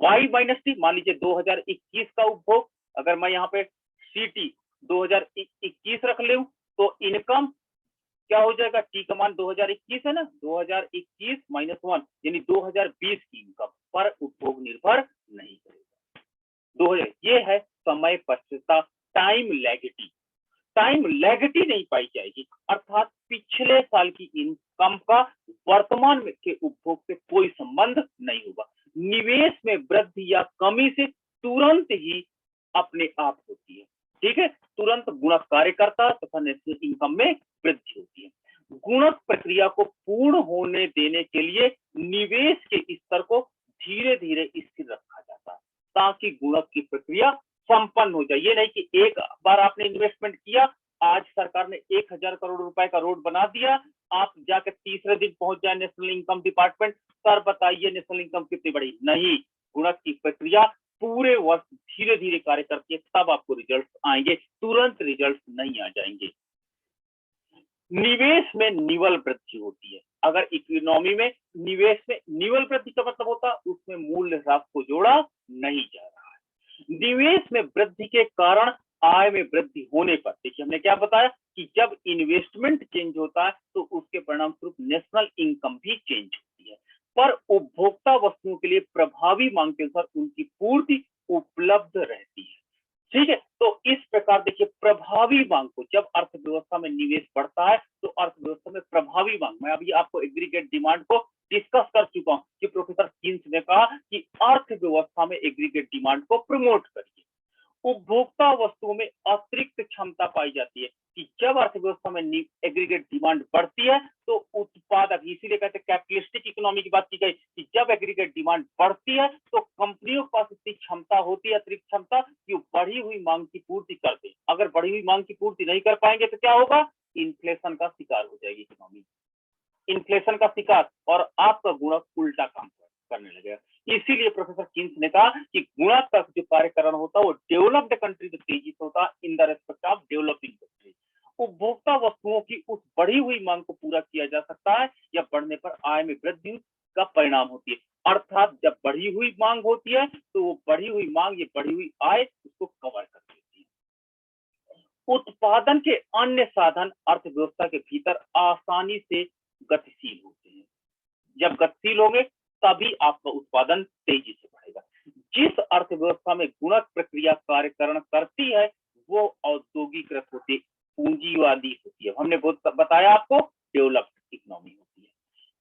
y माइनस टी, मान लीजिए 2021 का उपभोग, अगर मैं यहाँ पे सीटी 2021 रख लूं तो इनकम क्या हो जाएगा, टी का मान 2021 है ना, 2021 माइनस 1 यानी 2020 की इनकम पर उपभोग निर्भर नहीं करेगा। 2000 ये है समय पश्चता, टाइम लेगिटी नहीं पाई जाएगी, अर्थात पिछले साल की इनकम का वर्तमान में के उपभोग से कोई संबंध नहीं होगा। निवेश में वृद्धि या कमी से तुरंत ही अपने आप होती है। ठीक है, तुरंत गुणक कार्य करता तथा नेशनल इनकम में वृद्धि होती है। गुणक प्रक्रिया को पूर्ण होने देने के लिए निवेश के स्तर को धीरे धीरे स्थिर रखा जाता है, ताकि गुणक की प्रक्रिया संपन्न हो जाए। ये नहीं कि एक बार आपने इन्वेस्टमेंट किया, आज सरकार ने 1000 करोड़ रुपए का रोड बना दिया, आप जाकर तीसरे दिन पहुंच जाए नेशनल इनकम डिपार्टमेंट, सर बताइए नेशनल इनकम कितनी बढ़ी। नहीं, गुणक की प्रक्रिया पूरे वर्ष धीरे धीरे कार्य करती है, तब आपको रिजल्ट आएंगे, तुरंत रिजल्ट नहीं आ जाएंगे। निवेश में निवल वृद्धि होती है, अगर इकोनॉमी में निवेश में निवल वृद्धि का मतलब होता है उसमें मूल्य ह्रास को जोड़ा नहीं जा रहा है। निवेश में वृद्धि के कारण आय में वृद्धि होने पर, देखिए हमने क्या बताया कि जब इन्वेस्टमेंट चेंज होता है तो उसके परिणाम स्वरूप नेशनल इनकम भी चेंज होती है, पर उपभोक्ता वस्तुओं के लिए प्रभावी मांग के अनुसार उनकी पूर्ति उपलब्ध रहती है। ठीक है, तो इस प्रकार देखिए प्रभावी मांग को, जब अर्थव्यवस्था में निवेश बढ़ता है तो अर्थव्यवस्था में प्रभावी मांग, मैं अभी आपको एग्रीगेट डिमांड को डिस्कस कर चुका हूं कि प्रोफेसर कीन्स ने कहा कि अर्थव्यवस्था में एग्रीगेट डिमांड को प्रमोट करिए। उपभोक्ता वस्तुओं में अतिरिक्त क्षमता पाई जाती है कि जब अर्थव्यवस्था में एग्रीगेट डिमांड बढ़ती है तो उत्पादक, इसीलिए कहते हैं कैपिटलिस्टिक इकोनॉमी की बात की गई कि जब एग्रीगेट डिमांड बढ़ती है तो कंपनियों के पास इतनी क्षमता होती है, अतिरिक्त क्षमता, कि बढ़ी हुई मांग की पूर्ति कर दे। अगर बढ़ी हुई मांग की पूर्ति नहीं कर पाएंगे तो क्या होगा, इन्फ्लेशन का शिकार हो जाएगी इकोनॉमी, इन्फ्लेशन का शिकार, और आपका गुणक उल्टा काम करने लगेगा। इसीलिए प्रोफेसर कीन्स ने कहा कि गुणक का जो कार्यकरण होता है वो डेवलप्ड कंट्री में तेजी से होता है in the respect of developing country. उपभोक्ता वस्तुओं की उस बढ़ी हुई मांग को पूरा किया जा सकता है या बढ़ने पर आय में वृद्धि का परिणाम होती है, अर्थात जब बढ़ी हुई मांग होती है तो वो बढ़ी हुई मांग, ये बढ़ी हुई आय उसको कवर कर देती है। उत्पादन के अन्य साधन अर्थव्यवस्था के भीतर आसानी से गतिशील होते हैं, जब गतिशील होंगे तभी आपका उत्पादन तेजी से बढ़ेगा। जिस अर्थव्यवस्था में गुणक प्रक्रिया कार्यकरण करती है वो औद्योगिकृत होती है, पूंजीवादी होती है, हमने बहुत बताया आपको डेवलप्ड इकोनॉमी होती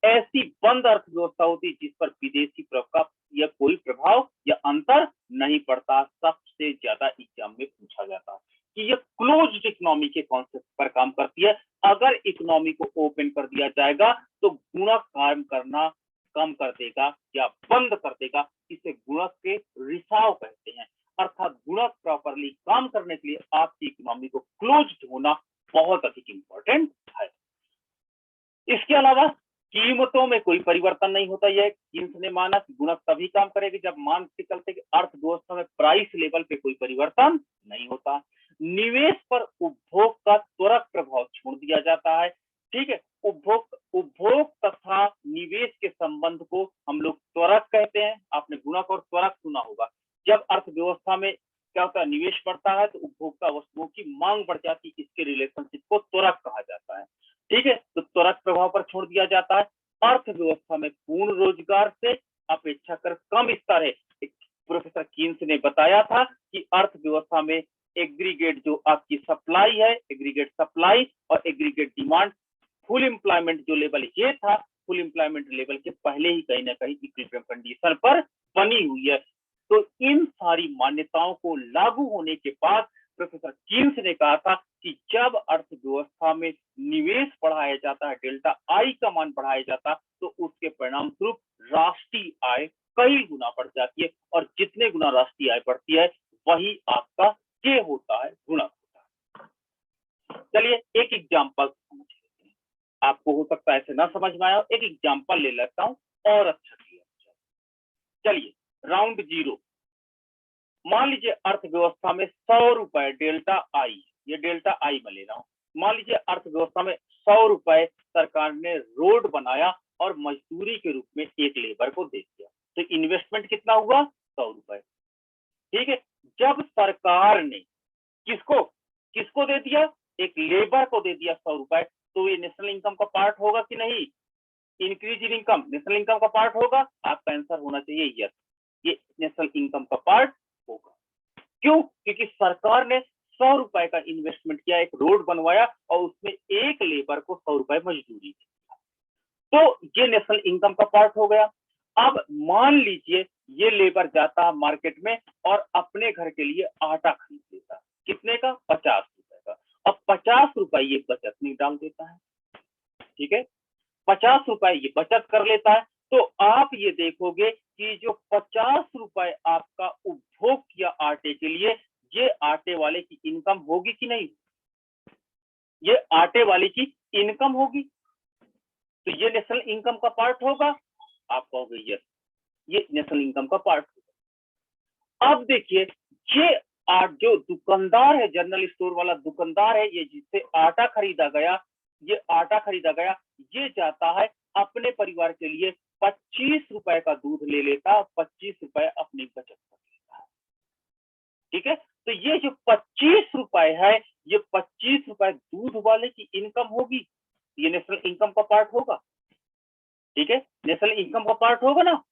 है। ऐसी बंद अर्थव्यवस्था होती है जिस पर विदेशी प्रभाव या कोई प्रभाव या अंतर नहीं पड़ता। सबसे ज्यादा एग्जाम में पूछा जाता है कि ये क्लोज्ड इकोनॉमी के कॉन्सेप्ट पर काम करती है। अगर इकोनॉमी को ओपन कर दिया जाएगा तो गुणक काम करना कम कर देगा या बंद कर देगा। इसे गुणक के रिसाव कहते हैं। अर्थात गुणक प्रॉपरली काम करने के लिए आपकी इकोनॉमी को क्लोज्ड होना बहुत अधिक इंपॉर्टेंट है। इसके अलावा कीमतों में कोई परिवर्तन नहीं होता। यह कीन्स ने माना कि गुणक तभी काम करेगी जब मान के चलते कि अर्थव्यवस्था में प्राइस लेवल पे कोई परिवर्तन नहीं होता। निवेश पर उपभोग का त्वरक प्रभाव छोड़ दिया जाता है। ठीक है, उपभोग तथा निवेश के संबंध को हम लोग त्वरक कहते हैं। आपने गुणक और त्वरक सुना होगा। जब अर्थव्यवस्था में क्या होता है, निवेश बढ़ता है तो उपभोक्ता वस्तुओं की मांग बढ़ जाती है। इसके रिलेशनशिप को त्वरक कहा जाता है। ठीक है, तो त्वरक प्रभाव पर छोड़ दिया जाता है। अर्थव्यवस्था में पूर्ण रोजगार से अपेक्षाकृत कम स्तर है। प्रोफेसर कीन्स ने बताया था कि अर्थव्यवस्था में एग्रीगेट जो आपकी सप्लाई है, एग्रीगेट सप्लाई और एग्रीगेट डिमांड, फुल एम्प्लॉयमेंट जो लेवल ये था, फुल एम्प्लॉयमेंट लेवल के पहले ही कहीं ना कहीं इक्विलिब्रियम कंडीशन पर बनी हुई है। तो इन सारी मान्यताओं को लागू होने के बाद प्रोफेसर कीन्स ने कहा था कि जब अर्थव्यवस्था में निवेश बढ़ाया जाता है, डेल्टा आई का मान बढ़ाया जाता है, तो उसके परिणाम स्वरूप राष्ट्रीय आय कई गुना बढ़ जाती है। और जितने गुना राष्ट्रीय आय बढ़ती है वही आपका के होता है, गुणक होता है। चलिए एक एग्जाम्पल समझ लेते हैं। आपको हो सकता है ऐसे ना समझ में आया, एक एग्जाम्पल ले लेता हूं और अच्छा किया। चलिए राउंड जीरो, मान लीजिए अर्थव्यवस्था में 100 रुपए डेल्टा आई, ये डेल्टा आई में ले रहा हूं। मान लीजिए अर्थव्यवस्था में 100 रुपए सरकार ने रोड बनाया और मजदूरी के रूप में एक लेबर को दे दिया, तो इन्वेस्टमेंट कितना हुआ, 100 रुपए। ठीक है, जब सरकार ने किसको किसको दे दिया, एक लेबर को दे दिया 100 रुपए, तो ये नेशनल इनकम का पार्ट होगा कि नहीं, increase in income national income का पार्ट होगा। आपका आंसर होना चाहिए यस, ये नेशनल इनकम का पार्ट होगा। क्यों, क्योंकि सरकार ने 100 रुपए का इन्वेस्टमेंट किया, एक रोड बनवाया और उसमें एक लेबर को 100 रुपए मजदूरी दी, तो ये नेशनल इनकम का पार्ट हो गया। अब मान लीजिए ये लेबर जाता मार्केट में और अपने घर के लिए आटा खरीद लेता, कितने का, 50 रुपए का। अब 50 रुपए ये बचत में डाल देता है। ठीक है, 50 रुपए ये बचत कर लेता है। तो आप ये देखोगे कि जो 50 रुपए आपका उपभोग किया आटे के लिए, ये आटे वाले की इनकम होगी कि नहीं, ये आटे वाले की इनकम होगी, तो ये नेशनल इनकम का पार्ट होगा। आप कहोगे यस, ये नेशनल इनकम का पार्ट होगा। अब देखिए ये जो दुकानदार है, जनरल स्टोर वाला दुकानदार है, ये जिससे आटा खरीदा गया, ये आटा खरीदा गया, ये जाता है अपने परिवार के लिए 25 रुपए का दूध ले लेता, 25 रुपए अपनी बचत कर लेता है। ठीक है, तो ये जो 25 रुपए है, ये 25 रुपए दूध वाले की इनकम होगी, ये नेशनल इनकम का पार्ट होगा। ठीक है, नेशनल इनकम का पार्ट होगा ना।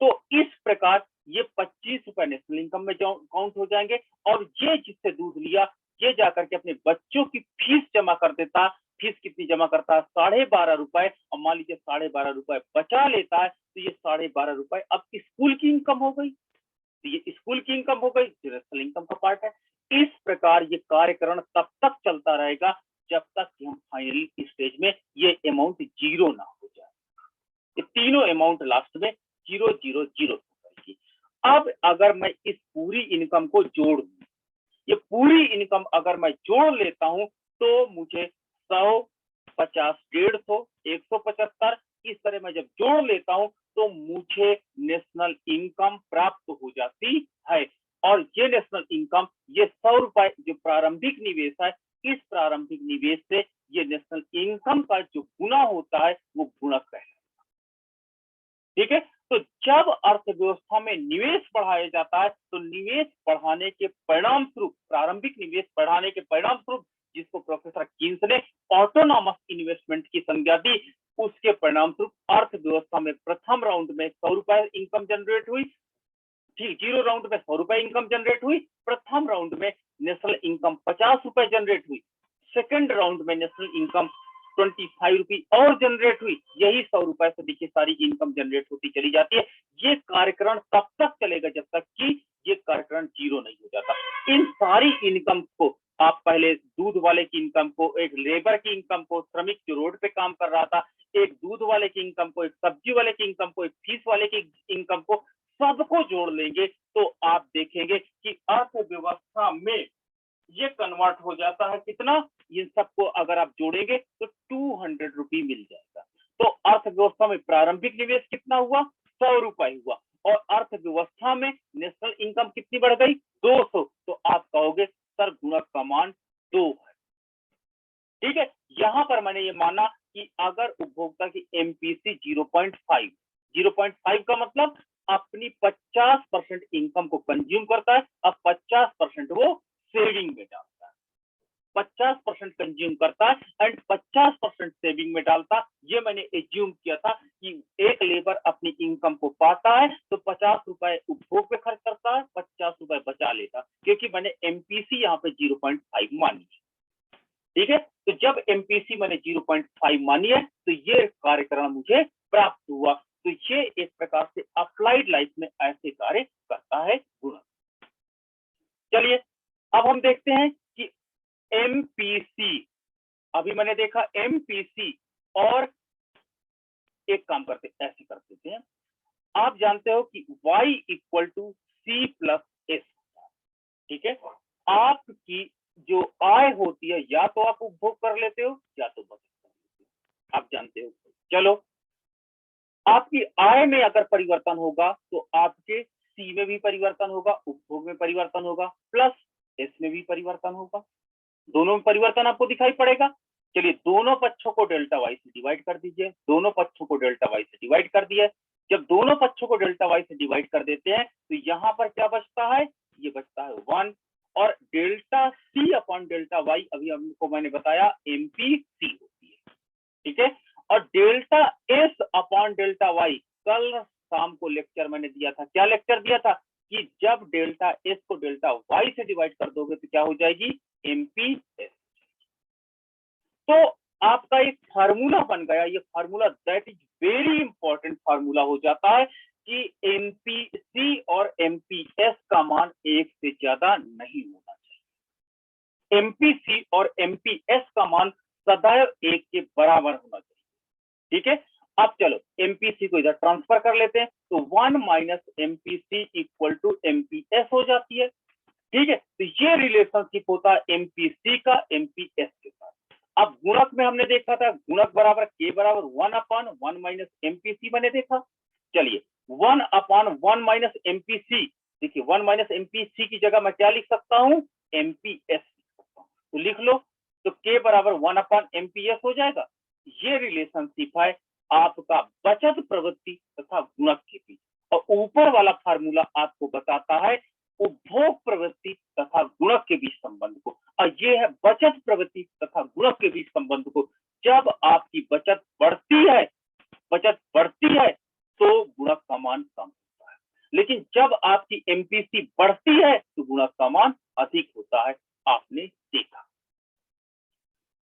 तो इस प्रकार ये 25 रुपए नेशनल इनकम में काउंट हो जाएंगे। और ये जिससे दूध लिया, ये जाकर के अपने बच्चों की फीस जमा कर देता। फीस कितनी जमा करता है, 12.5 रुपए। और मान लीजिए 12.5 रुपए बचा लेता है, तो ये 12.5 रुपए अब स्कूल की इनकम हो गई, तो ये स्कूल की इनकम हो गई, जो नेशनल इनकम का पार्ट है। इस प्रकार ये कार्यकरण तब तक चलता रहेगा जब तक कि हम फाइनली स्टेज में ये अमाउंट जीरो ना हो जाए। ये तीनों अमाउंट लास्ट में 0 0 0 करेगी। अब अगर मैं इस पूरी इनकम को जोड़ दूं, ये पूरी इनकम अगर मैं जोड़ लेता हूं, तो मुझे 100, 50, 150, 175 इस तरह मैं जब जोड़ लेता हूं, तो मुझे नेशनल इनकम प्राप्त हो जाती है। और ये नेशनल इनकम, ये 100 रुपए जो प्रारंभिक निवेश है, इस प्रारंभिक निवेश से ये नेशनल इनकम का जो गुना होता है, वो गुणक कहलाता है। ठीक है, तो जब अर्थव्यवस्था में निवेश बढ़ाया जाता है, तो निवेश बढ़ाने के परिणाम स्वरूप, प्रारंभिक निवेश बढ़ाने के परिणाम स्वरूप, जिसको प्रोफेसर कीन्स ने ऑटोनॉमस इन्वेस्टमेंट की संज्ञा दी, उसके परिणाम स्वरूप अर्थव्यवस्था में प्रथम राउंड में 100 रुपए इनकम जनरेट हुई। ठीक, जीरो राउंड में 100 रुपए इनकम जनरेट हुई। प्रथम राउंड में नेशनल इनकम 50 रुपए जनरेट हुई। सेकेंड राउंड में नेशनल इनकम ₹25 और जनरेट हुई, यही ₹100 से देखिए सारी इनकम जनरेट होती चली जाती है। ये कार्यक्रम तब तक चलेगा जब तक कि ये कार्यक्रम जीरो नहीं हो जाता। इन सारी इनकम को आप पहले दूध वाले की इनकम को, एक लेबर की इनकम को, श्रमिक जो रोड पे काम कर रहा था, एक दूध वाले की इनकम को, एक सब्जी वाले की इनकम को, एक फीस वाले की इनकम को, सबको जोड़ लेंगे तो आप देखेंगे कि अर्थव्यवस्था में ये कन्वर्ट हो जाता है कितना, इन सबको अगर आप जोड़ेंगे तो ₹200 मिल जाएगा। तो अर्थव्यवस्था में प्रारंभिक निवेश कितना हुआ, ₹100 हुआ, और अर्थव्यवस्था में नेशनल इनकम कितनी बढ़ गई, 200। तो आप कहोगे सर गुणक का मान 2 है। ठीक है, यहां पर मैंने ये माना कि अगर उपभोक्ता की एमपीसी 0.5 का मतलब अपनी 50% इनकम को कंज्यूम करता है, अब 50% वो सेविंग में डालता है, 50% कंज्यूम करता है एंड 50% सेविंग में डालता। ये मैंने एज्यूम किया था कि एक लेबर अपनी इनकम को पाता है तो ₹50 उपभोग पे खर्च करता है, ₹50 बचा लेता, क्योंकि मैंने एमपीसी यहाँ पे 0.5 मानी है। ठीक है, तो जब एमपीसी मैंने 0.5 मानी है तो ये कार्यक्रम मुझे प्राप्त हुआ। तो ये एक प्रकार से अप्लाइड लाइफ में ऐसे कार्य करता है गुणक। चलिए अब हम देखते हैं कि एमपीसी, अभी मैंने देखा एमपीसी, और एक काम करते ऐसे कर देते हैं। आप जानते हो कि y equal to C plus S, ठीक है, आपकी जो आय होती है या तो आप उपभोग कर लेते हो या तो बचत कर लेते हो, आप जानते हो। चलो, आपकी आय में अगर परिवर्तन होगा तो आपके सी में भी परिवर्तन होगा, उपभोग में परिवर्तन होगा, प्लस एस में भी परिवर्तन होगा, दोनों में परिवर्तन आपको दिखाई पड़ेगा। चलिए दोनों पक्षों को डेल्टा वाई से डिवाइड कर दीजिए, दोनों पक्षों को डेल्टा वाई से डिवाइड कर दिया। जब दोनों पक्षों को डेल्टा वाई से डिवाइड कर देते हैं तो यहाँ पर क्या बचता है, ये बचता है 1, और delta C upon delta Y अभी हमको मैंने बताया एमपीसी होती है। ठीक है, और delta S upon delta Y कल शाम को लेक्चर मैंने दिया था, क्या लेक्चर दिया था कि जब डेल्टा एस को डेल्टा वाई से डिवाइड कर दोगे तो क्या हो जाएगी, एमपीएस। तो आपका एक फार्मूला बन गया, ये formula that is very important formula हो जाता है कि एमपीसी और एमपीएस का मान एक से ज्यादा नहीं होना चाहिए। एमपीसी और एमपीएस का मान सदैव एक के बराबर होना चाहिए। ठीक है, अब चलो एमपीसी को इधर ट्रांसफर कर लेते हैं तो 1 minus MPC equal to MPS हो जाती है। ठीक है, तो ये रिलेशनशिप होता है एमपीसी का एमपीएस के साथ। अब गुणक में हमने देखा था गुणक बराबर के बराबर 1/1 माइनस एमपीसी मैंने देखा। चलिए 1/1 माइनस एमपीसी, देखिए 1 माइनस एमपीसी की जगह मैं क्या लिख सकता हूं, एमपीएस लिख सकता हूं, तो लिख लो, तो के बराबर 1/एमपीएस हो जाएगा। ये रिलेशनशिप है आपका बचत प्रवृत्ति तथा गुणक के बीच, और ऊपर वाला फार्मूला आपको बताता है उपभोग प्रवृत्ति तथा गुणक के बीच संबंध को, और ये है बचत प्रवृत्ति तथा गुणक के बीच संबंध को। जब आपकी बचत बढ़ती है तो गुणक का मान कम होता है, लेकिन जब आपकी एमपीसी बढ़ती है तो गुणक का मान अधिक होता है, आपने देखा।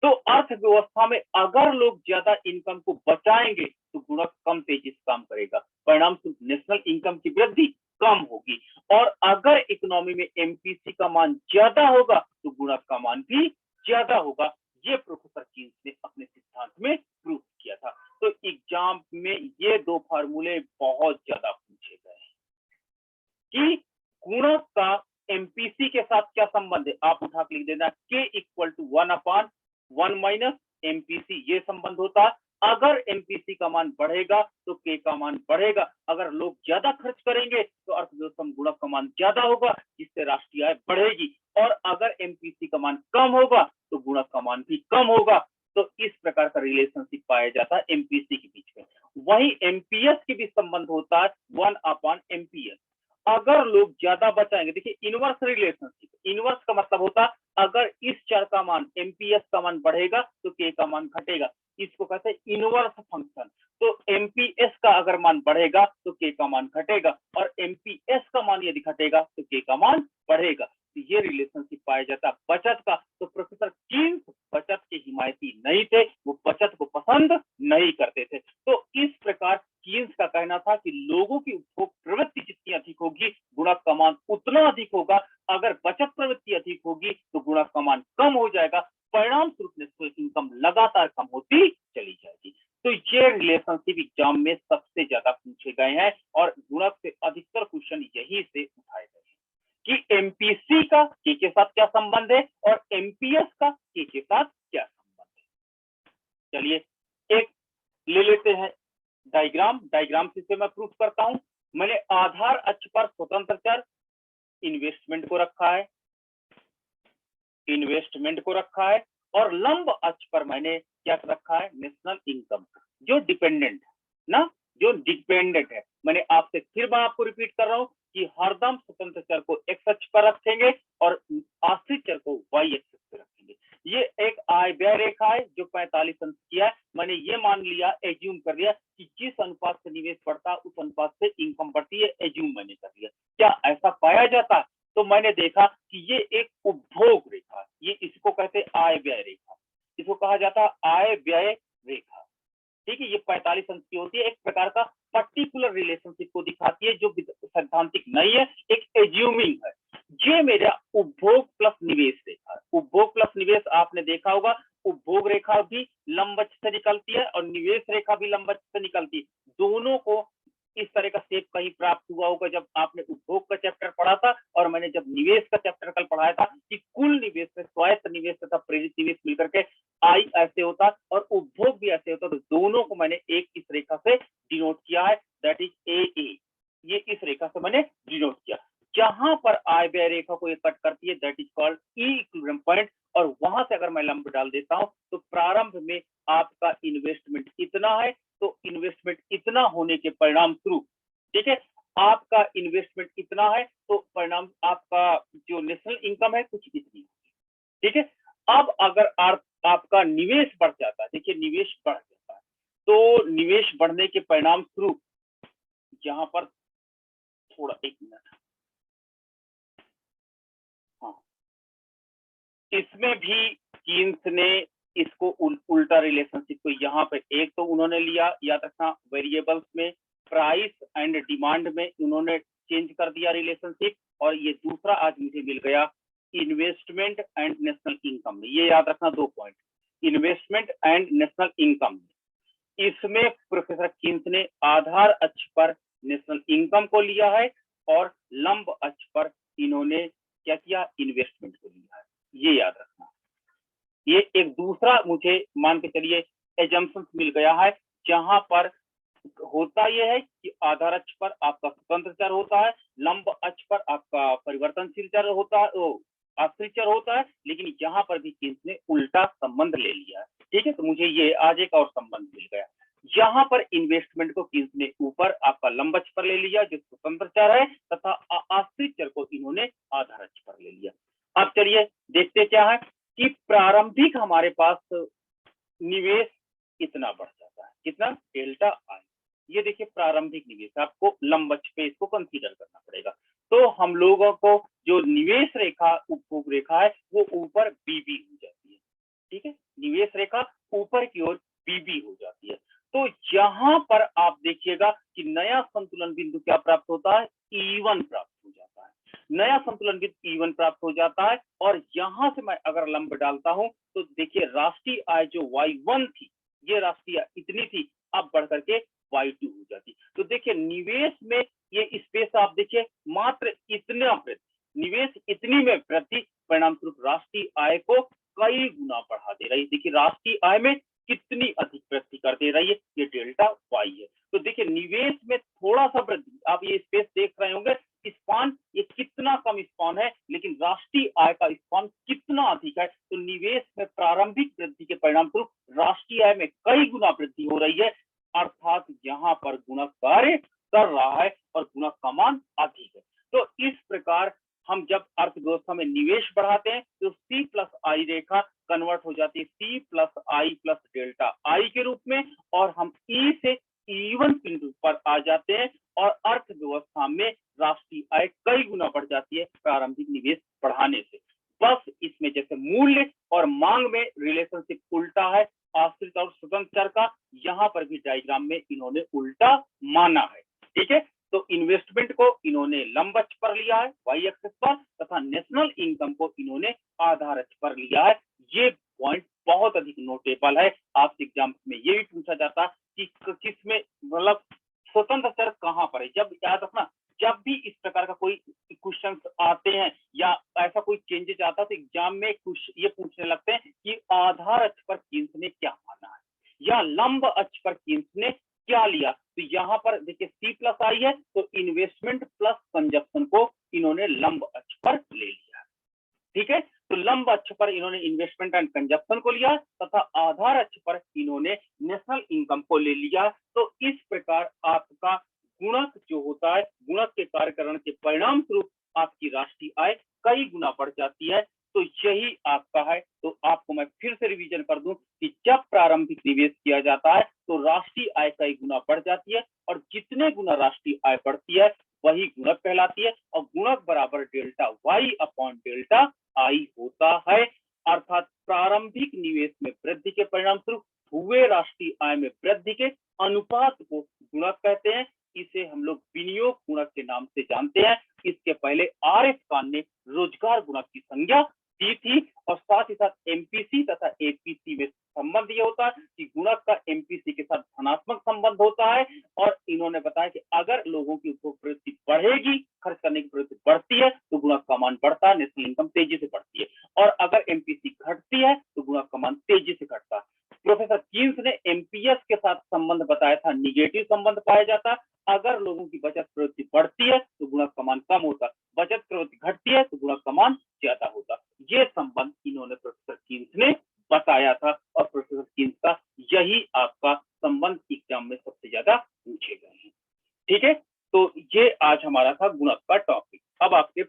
तो अर्थव्यवस्था में अगर लोग ज्यादा इनकम को बचाएंगे तो गुणक कम तेजी से काम करेगा, परिणाम स्वरूप नेशनल इनकम की वृद्धि कम होगी, और अगर इकोनॉमी में एमपीसी का मान ज्यादा होगा तो गुणक का मान भी ज्यादा होगा। ये प्रोफेसर कीन्स ने अपने सिद्धांत में प्रूव किया था। तो एग्जाम में ये दो फार्मूले बहुत ज्यादा पूछे गए कि गुणक का एमपीसी के साथ क्या संबंध है, आप उठा के लिख देना के इक्वल टू 1/1 माइनस एमपीसी, ये संबंध होता है। अगर एमपीसी का मान बढ़ेगा तो के का मान बढ़ेगा, अगर लोग ज्यादा खर्च करेंगे तो अर्थव्यवस्था में गुणक का मान ज्यादा होगा जिससे राष्ट्रीय आय बढ़ेगी, और अगर एमपीसी का मान कम होगा तो गुणक का मान भी कम होगा। तो इस प्रकार का रिलेशनशिप पाया जाता है एमपीसी के बीच में। वही एमपीएस के बीच संबंध होता है 1/एमपीएस। अगर लोग ज्यादा बचाएंगे, देखिए इनवर्स रिलेशनशिप, इनवर्स का मतलब होता है अगर इस चर का मान एमपीएस का मान बढ़ेगा तो के का मान घटेगा, इसको कहते हैं इनवर्स फंक्शन। तो एमपीएस का अगर मान बढ़ेगा तो के का मान घटेगा, और एमपीएस का मान यदि घटेगा तो के का मान बढ़ेगा। ये रिलेशनशिप पाया जाता है बचत का। तो प्रोफेसर कीन्स बचत के हिमायती नहीं थे, वो बचत को पसंद नहीं करते थे। तो इस प्रकार कीन्स का कहना था कि लोगों की उपभोग प्रवृत्ति जितनी अधिक होगी, गुणक का मान उतना अधिक होगा। अगर बचत प्रवृत्ति अधिक होगी तो गुणक का मान कम हो जाएगा। परिणाम स्वरूप नेशनल इनकम लगातार कम होती चली जाएगी। तो ये रिलेशनशिप एग्जाम में सबसे ज्यादा पूछे गए हैं और गुणक से अधिकतर क्वेश्चन यही से उठाए गए हैं कि एमपीसी का के साथ क्या संबंध है और एमपीएस का के साथ क्या संबंध है। चलिए एक ले लेते हैं डायग्राम से मैं प्रूफ करता हूं। मैंने आधार अक्ष पर स्वतंत्र चर इन्वेस्टमेंट को रखा है और लंब अक्ष पर मैंने क्या रखा है, नेशनल इनकम, जो डिपेंडेंट है। मैंने आपसे फिर मैं आपको रिपीट कर रहा हूं कि हरदम स्वतंत्र चर को एक्स अक्ष पर रखेंगे और आश्रित चर को वाई एक्सिस पर रखेंगे। ये एक आय व्यय रेखा है जो 45 अंश की है। मैंने ये मान लिया, एज्यूम कर लिया कि जिस अनुपात से निवेश बढ़ता उस अनुपात से इनकम बढ़ती है, एज्यूम मैंने कर लिया। क्या ऐसा पाया जाता है? तो मैंने देखा कि ये एक उपभोग रेखा है, ये इसको कहते हैं आय व्यय रेखा, इसको कहा जाता है आय व्यय रेखा। ठीक है, ये 45 अंश की होती है, एक प्रकार का पर्टिकुलर रिलेशनशिप को दिखाती है जो सैद्धांतिक नहीं है, एक एज्यूमिंग है। ये मेरा उपभोग प्लस निवेश रेखा है। उपभोग प्लस निवेश आपने देखा होगा, उपभोग रेखा भी लंब से निकलती है और निवेश रेखा भी लंब से निकलती है। दोनों को इस तरह का शेप कहीं प्राप्त हुआ होगा जब आपने उपभोग का चैप्टर पढ़ा था और मैंने जब निवेश का चैप्टर कल पढ़ाया था कि कुल निवेश में स्वायत्त निवेश तथा प्रेरित निवेश मिलकर के आई ऐसे होता और उपभोग भी ऐसे होता। तो दोनों को मैंने एक इस रेखा से डिनोट किया है, दैट इज ए। ये इस रेखा से मैंने डिनोट किया। जहां पर आय व्यय रेखा को ये कट करती है that is called equilibrium point, और वहां से अगर मैं लंब डाल देता हूं तो प्रारंभ में आपका इन्वेस्टमेंट इतना है, तो इन्वेस्टमेंट इतना होने के परिणाम स्वरूप, ठीक है, आपका इन्वेस्टमेंट इतना है तो परिणाम आपका जो नेशनल इनकम है कुछ इतनी, ठीक है। अब अगर आपका निवेश बढ़ जाता है, देखिए निवेश बढ़ जाता है, तो निवेश बढ़ने के परिणाम स्वरूप यहां पर थोड़ा एक मिनट, हाँ, इसमें भी कीन्स ने इसको उल्टा रिलेशनशिप को यहाँ पे एक तो उन्होंने लिया, याद रखना वेरिएबल्स में प्राइस एंड डिमांड में उन्होंने चेंज कर दिया रिलेशनशिप, और ये दूसरा आज मुझे मिल गया इन्वेस्टमेंट एंड नेशनल इनकम में। ये याद रखना दो point, investment and national income में। इसमें प्रोफेसर कीन्स ने आधार अक्ष पर नेशनल इनकम को लिया है और लंब अक्ष पर इन्होंने क्या किया, इन्वेस्टमेंट को लिया है। ये याद रखना। ये एक दूसरा मुझे मान के चलिए एजम्पशन मिल गया है, जहां पर होता यह है कि आधार अक्ष पर आपका स्वतंत्र चर होता है, लंब अक्ष पर आपका परिवर्तनशील चर होता है, आश्रित चर होता है, लेकिन यहाँ पर भी कीन्स ने उल्टा संबंध ले लिया है। ठीक है, तो मुझे ये आज एक और संबंध मिल गया। यहाँ पर इन्वेस्टमेंट को कीन्स ने ऊपर आपका लंब अक्ष पर ले लिया जो स्वतंत्र चर है, तथा आश्रित चर को इन्होंने आधार अक्ष पर ले लिया। अब चलिए देखते क्या है कि प्रारंभिक हमारे पास निवेश इतना बढ़ जाता है, कितना, डेल्टा आई। ये देखिए प्रारंभिक निवेश, आपको लंब अक्ष पे इसको कंसीडर करना पड़ेगा। तो हम लोगों को जो निवेश रेखा, उपभोग रेखा है, वो ऊपर बीबी हो जाती है। ठीक है, निवेश रेखा ऊपर की ओर बीबी हो जाती है। तो यहाँ पर आप देखिएगा कि नया संतुलन बिंदु क्या प्राप्त होता है, E1 प्राप्त हो जाता है। नया संतुलन बिंदु E1 प्राप्त हो जाता है, और यहां से मैं अगर लंब डालता हूं तो देखिए राष्ट्रीय आय जो Y1 थी, ये राष्ट्रीय आय इतनी थी, अब बढ़ करके Y2 हो जाती। तो देखिए निवेश में ये स्पेस आप देखिए मात्र इतना वृद्धि, निवेश इतनी में वृद्धि परिणाम स्वरूप राष्ट्रीय आय को कई गुना बढ़ा दे रही है। देखिए राष्ट्रीय आय में कितनी अधिक वृद्धि कर दे रही है, ये डेल्टा वाई है। तो देखिए निवेश में थोड़ा सा वृद्धि, आप ये स्पेस देख रहे होंगे, स्पान ये कितना कम स्पान है, लेकिन राष्ट्रीय आय का स्पान कितना अधिक है। तो निवेश में प्रारंभिक वृद्धि के परिणाम स्वरूप राष्ट्रीय आय में कई गुना वृद्धि हो रही है, अर्थात यहाँ पर गुणक कार्य कर रहा है और गुणक का मान अधिक है। तो इस प्रकार हम जब अर्थव्यवस्था में निवेश बढ़ाते हैं तो C प्लस आई रेखा कन्वर्ट हो जाती है C प्लस आई प्लस डेल्टा आई के रूप में, और हम E से इवन बिंदु पर आ जाते हैं और अर्थव्यवस्था में राष्ट्रीय आय कई गुना बढ़ जाती है प्रारंभिक निवेश बढ़ाने से। बस इसमें जैसे मूल्य और मांग में रिलेशनशिप उल्टा है आश्रित और स्वतंत्र चर का, यहाँ पर भी डायग्राम में इन्होंने उल्टा माना है। ठीक है, तो इन्वेस्टमेंट को इन्होंने लंब अक्ष पर लिया है वाई एक्सिस पर, तथा नेशनल इनकम को इन्होंने आधार अक्ष पर लिया है। ये पॉइंट बहुत अधिक नोटेबल है। आपसे एग्जाम में ये भी पूछा जाता कि किसमें मतलब स्वतंत्र चर कहाँ पर है। जब याद रखना, जब भी इस प्रकार का कोई क्वेश्चन आते हैं या ऐसा कोई चेंजेस आता है तो एग्जाम में ये पूछने लगते हैं कि आधार अक्ष पर कीन्स ने क्या माना है या लंब अक्ष पर कीन्स ने क्या लिया। तो यहाँ पर देखिए सी प्लस आई है तो इन्वेस्टमेंट प्लस कंजप्शन को इन्होंने लंब अक्ष पर ले लिया। ठीक है, तो लंब अक्ष पर इन्होंने इन्वेस्टमेंट एंड कंजप्शन को लिया तथा आधार अक्ष पर इन्होंने नेशनल इनकम को ले लिया। तो इस प्रकार आपका गुणक जो होता है, गुणक के कार्यकरण के परिणाम स्वरूप आपकी राष्ट्रीय आय कई गुना बढ़ जाती है। तो यही आपका है। तो आपको मैं फिर से रिवीजन कर दूं कि जब प्रारंभिक निवेश किया जाता है तो राष्ट्रीय आय कई गुना बढ़ जाती है और जितने गुना राष्ट्रीय आय बढ़ती है वही गुणक कहलाती है और गुणक बराबर delta Y upon delta I होता है। अर्थात प्रारंभिक निवेश में वृद्धि के परिणाम स्वरूप हुए राष्ट्रीय आय में वृद्धि के अनुपात को गुणक कहते हैं। इसे हम लोग विनियोग गुणक के नाम से जानते हैं। इसके पहले आर.एस. खान ने रोजगार गुणक की संज्ञा दी थी और साथ ही साथ एमपीसी तथा एपीसी में संबंध ये होता है कि गुणक का एमपीसी के साथ धनात्मक संबंध होता है। और इन्होंने बताया कि अगर लोगों की उपभोग प्रवृत्ति बढ़ेगी, खर्च करने की प्रवृत्ति बढ़ती है तो गुणक का मान बढ़ता है, नेशनल इनकम तेजी से बढ़ती है। और अगर एमपीसी घटती है तो गुणक का मान तेजी से घटता है। प्रोफेसर कीन्स ने एमपीएस के साथ संबंध बताया था, निगेटिव संबंध पाया जाता। अगर लोगों की बचत प्रवृत्ति बढ़ती है तो गुणक का मान कम होता, बचत प्रवृत्ति घटती है तो गुणक का मान ज्यादा होता। ये संबंध इन्होंने प्रोफेसर कीन्स ने बताया था और प्रोफेसर कीन्स का यही आपका संबंध एग्जाम में सबसे ज्यादा पूछे गए हैं। ठीक है, तो ये आज हमारा था गुणक का टॉपिक। अब आपके